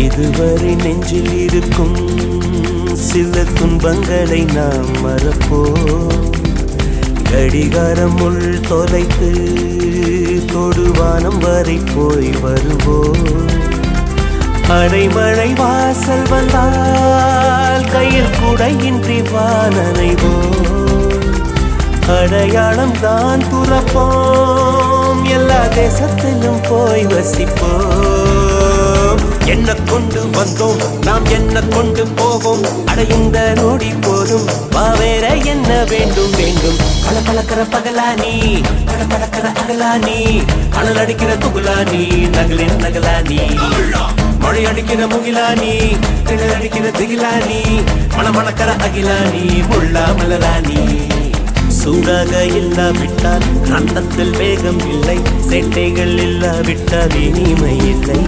இதுவரை நெஞ்சில் இருக்கும் சில துன்பங்களை நாம் மறப்போம். கடிகாரம் உள் தொலைத்து தொடுவானம் வரை போய் வருவோம். அடைமழை வாசல் வந்தால் கையில் குடையின்றி வானனைவோம். அடையாளம் தான் துறப்போம், எல்லா தேசத்திலும் போய் வசிப்போம். என்ன கொண்டு வந்தோம் நாம் என்ன கொண்டு போவோம், அடைந்த நொடி போதும் வேற என்ன வேண்டும் வேண்டும். பல பழக்கிற பகலானி படக்கிற அகலானி, அனல் அடிக்கிற துகுலானி நகலின் நகலானி, மழை அடிக்கிற முகிலானி திணல் அடிக்கிற திகிலானி, மணமணக்கிற அகிலானி முள்ளா மலராணி. சூடாக இல்லாவிட்டால் ரத்தத்தில் வேகம் இல்லை, சேட்டைகள் இல்லாவிட்டால் இனிமை இல்லை.